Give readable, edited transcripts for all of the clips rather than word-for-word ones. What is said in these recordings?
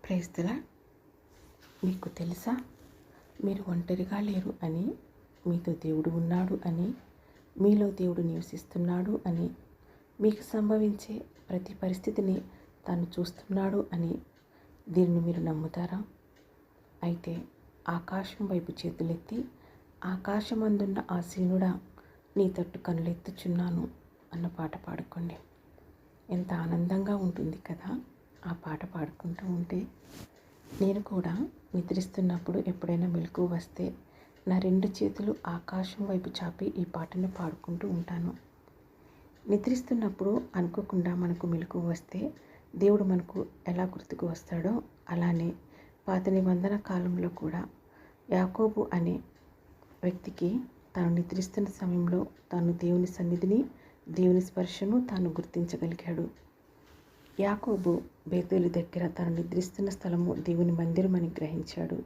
Praise the lord. మీకు తెలుసా, మీరు ఒంటరిగా లేరు అని, మీతో దేవుడు ఉన్నాడు అని, మీలో దేవుడు నివసిస్తున్నాడు అని, మీకు సంభవించే ప్రతి పరిస్థితిని తాను చూస్తున్నాడు అని దీనిని మీరు నమ్ముతారా? అయితే ఆకాశం వైపు చేతులెత్తి, ఆకాశమందున్న ఆసీనుడా నీ తట్టు కనులెత్తుచున్నాను అన్న పాట పాడుకోండి. ఎంత ఆనందంగా ఉంటుంది కదా ఆ పాట పాడుకుంటూ ఉంటే. నేను కూడా నిద్రిస్తున్నప్పుడు ఎప్పుడైనా మెలకువ వస్తే నా 2 చేతులు ఆకాశం వైపు చాపి ఈ పాటను పాడుకుంటూ ఉంటాను. నిద్రిస్తున్నప్పుడు అనుకోకుండా మనకు మెలకువ వస్తే దేవుడు మనకు ఎలా గుర్తుకు వస్తాడో అలానే పాత నిబంధన కాలంలో కూడా యాకోబు అనే వ్యక్తికి తాను నిద్రిస్తున్న సమయంలో తాను దేవుని సన్నిధిని, దేవుని స్పర్శను తాను గుర్తించగలిగాడు. యాకోబు బేతేలు దగ్గర తాను నిద్రిస్తున్న స్థలము దేవుని మందిరం అని గ్రహించాడు.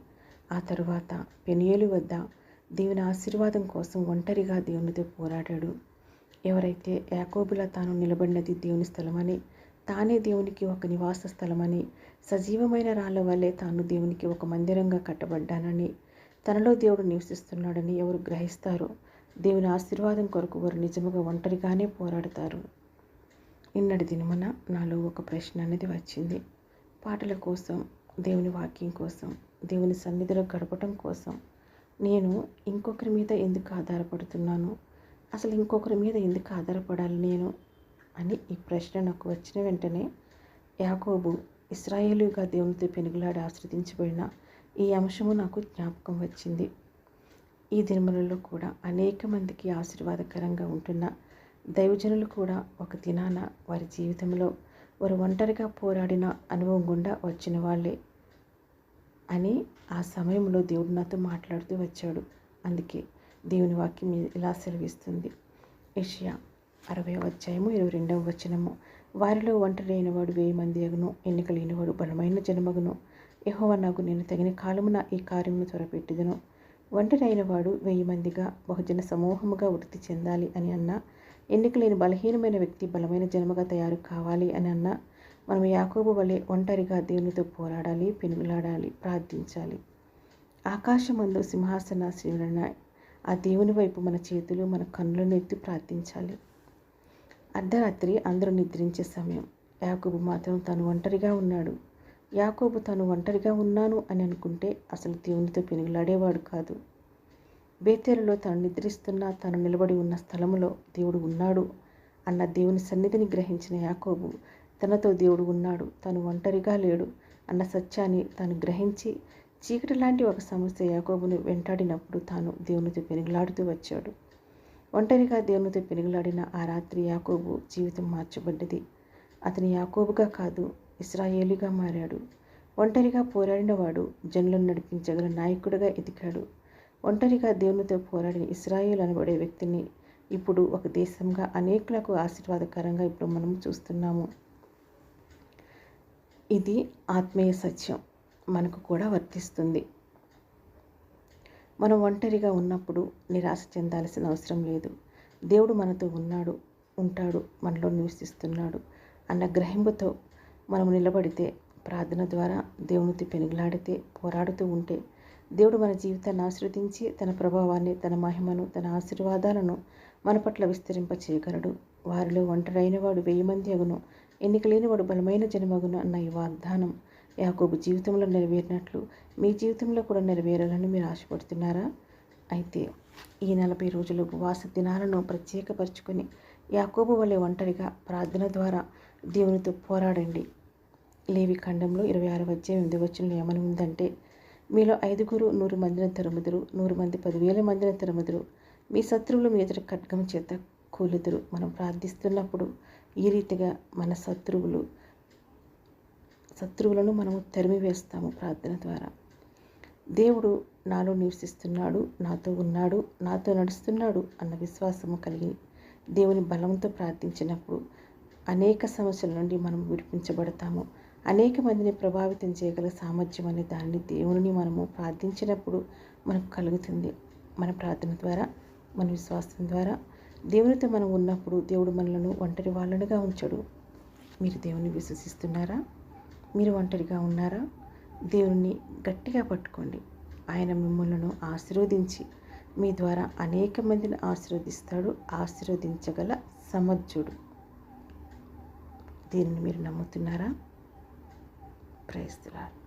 ఆ తరువాత పెనియేలు వద్ద దేవుని ఆశీర్వాదం కోసం ఒంటరిగా దేవునితో పోరాడాడు. ఎవరైతే యాకోబులా తాను నిలబడినది దేవుని స్థలమని, తానే దేవునికి ఒక నివాస స్థలమని, సజీవమైన రాళ్ళ వల్లే తాను దేవునికి ఒక మందిరంగా కట్టబడ్డానని, తనలో దేవుడు నివసిస్తున్నాడని ఎవరు గ్రహిస్తారో దేవుని ఆశీర్వాదం కొరకు వారు నిజముగా ఒంటరిగానే పోరాడతారు. నిన్నటి దినమున నాలో ఒక ప్రశ్న అనేది వచ్చింది. పాటల కోసం, దేవుని వాక్యం కోసం, దేవుని సన్నిధిలో గడపటం కోసం నేను ఇంకొకరి మీద ఎందుకు ఆధారపడుతున్నాను? అసలు ఇంకొకరి మీద ఎందుకు ఆధారపడాలి నేను అని ఈ ప్రశ్న నాకు వచ్చిన వెంటనే యాకోబు ఇశ్రాయేలుగా దేవునితో పెనుగులాడి ఆశ్రదించబడిన ఈ అంశము నాకు జ్ఞాపకం వచ్చింది. ఈ దినములలో కూడా అనేక మందికి ఆశీర్వాదకరంగా ఉంటున్న దైవజనులు కూడా ఒక దినాన వారి జీవితంలో వారు ఒంటరిగా పోరాడిన అనుభవం గుండా వచ్చిన వాళ్ళే అని ఆ సమయంలో దేవుడు నాతో మాట్లాడుతూ వచ్చాడు. అందుకే దేవుని వాక్యం ఇలా సెలవిస్తుంది. యెషయా 60:22 వారిలో ఒంటరి అయినవాడు 1000 మంది అగును, ఎన్నిక లేనివాడు బలమైన జనమగును. యెహోవా నాకు నేను తగిన కాలమున ఈ కార్యమును త్వరపెట్టుదును. ఒంటరి అయినవాడు 1000 మందిగా బహుజన సమూహముగా వృద్ధి చెందాలి అని అన్నా, ఎన్నిక లేని బలహీనమైన వ్యక్తి బలమైన జన్మగా తయారు కావాలి అని అన్నా, మనం యాకోబు వలె ఒంటరిగా దేవునితో పోరాడాలి, పెనుగులాడాలి, ప్రార్థించాలి. ఆకాశమందు సింహాసనాసీనుడైన ఆ దేవుని వైపు మన చేతులు, మన కన్నులను ఎత్తి ప్రార్థించాలి. అర్ధరాత్రి అందరూ నిద్రించే సమయం. యాకోబు మాత్రం తాను ఒంటరిగా ఉన్నాడు. యాకోబు తాను ఒంటరిగా ఉన్నాను అని అనుకుంటే అసలు దేవునితో పెనుగులాడేవాడు కాదు. బేతేలులో తాను నిద్రిస్తున్న, తాను నిలబడి ఉన్న స్థలములో దేవుడు ఉన్నాడు అన్న దేవుని సన్నిధిని గ్రహించిన యాకోబు తనతో దేవుడు ఉన్నాడు, తాను ఒంటరిగా లేడు అన్న సత్యాన్ని తాను గ్రహించి, చీకటి లాంటి ఒక సమస్య యాకోబును వెంటాడినప్పుడు తాను దేవునితో పెనుగులాడుతూ వచ్చాడు. ఒంటరిగా దేవునితో పెనుగులాడిన ఆ రాత్రి యాకోబు జీవితం మార్చబడ్డది. అతని యాకోబుగా కాదు, ఇశ్రాయేలుగా మారాడు. ఒంటరిగా పోరాడిన వాడు జనులను నడిపించగల నాయకుడిగా ఎదిగాడు. ఒంటరిగా దేవునితో పోరాడిన ఇశ్రాయేలు అనబడే వ్యక్తిని ఇప్పుడు ఒక దేశంగా అనేకులకు ఆశీర్వాదకరంగా ఇప్పుడు మనం చూస్తున్నాము. ఇది ఆత్మీయ సత్యం మనకు కూడా వర్తిస్తుంది. మనం ఒంటరిగా ఉన్నప్పుడు నిరాశ చెందాల్సిన అవసరం లేదు. దేవుడు మనతో ఉన్నాడు, ఉంటాడు, మనలో నివసిస్తున్నాడు అన్న గ్రహింపుతో మనం నిలబడితే, ప్రార్థన ద్వారా దేవునితో పెనుగులాడితే, పోరాడుతూ ఉంటే దేవుడు మన జీవితాన్ని ఆశీర్వదించి తన ప్రభావాన్ని, తన మహిమను, తన ఆశీర్వాదాలను మన పట్ల విస్తరింపచేయగలడు. వారిలో ఒంటరైన వాడు 1000 మంది అగును, ఎన్నిక లేనివాడు బలమైన జనమగును అన్న ఈ వాగ్దానం యాకోబు జీవితంలో నెరవేరినట్లు మీ జీవితంలో కూడా నెరవేరాలని మీరు ఆశపడుతున్నారా? అయితే ఈ 40 రోజుల ఉపవాస దినాలను ప్రత్యేకపరుచుకొని యాకోబు వలె ఒంటరిగా ప్రార్థన ద్వారా దేవునితో పోరాడండి. లేవి ఖండంలో 26:8 ఏమని ఉందంటే, మీలో 5 100 మందిని తరుముదురు, 100 మంది 10,000 మందిని తరుముదురు, మీ శత్రువులు మీ ఎదుట ఖడ్గం చేత కూలుదురు. మనం ప్రార్థిస్తున్నప్పుడు ఈ రీతిగా మన శత్రువులను మనము తరిమివేస్తాము ప్రార్థన ద్వారా. దేవుడు నాలో నివసిస్తున్నాడు, నాతో ఉన్నాడు, నాతో నడుస్తున్నాడు అన్న విశ్వాసము కలిగి దేవుని బలంతో ప్రార్థించినప్పుడు అనేక సమస్యల నుండి మనం విడిపించబడతాము. అనేక మందిని ప్రభావితం చేయగల సామర్థ్యం అనే దానిని దేవుని మనము ప్రార్థించినప్పుడు మనకు కలుగుతుంది. మన ప్రార్థన ద్వారా, మన విశ్వాసం ద్వారా దేవునితో మనం ఉన్నప్పుడు దేవుడు మనలను ఒంటరి వాళ్ళనుగా ఉంచడు. మీరు దేవుని విశ్వసిస్తున్నారా? మీరు ఒంటరిగా ఉన్నారా? దేవుణ్ణి గట్టిగా పట్టుకోండి. ఆయన మిమ్మల్ని ఆశీర్వదించి మీ ద్వారా అనేక మందిని ఆశీర్వదిస్తాడు. ఆశీర్వదించగల సమర్థుడు. దీనిని మీరు నమ్ముతున్నారా? Praise the lord.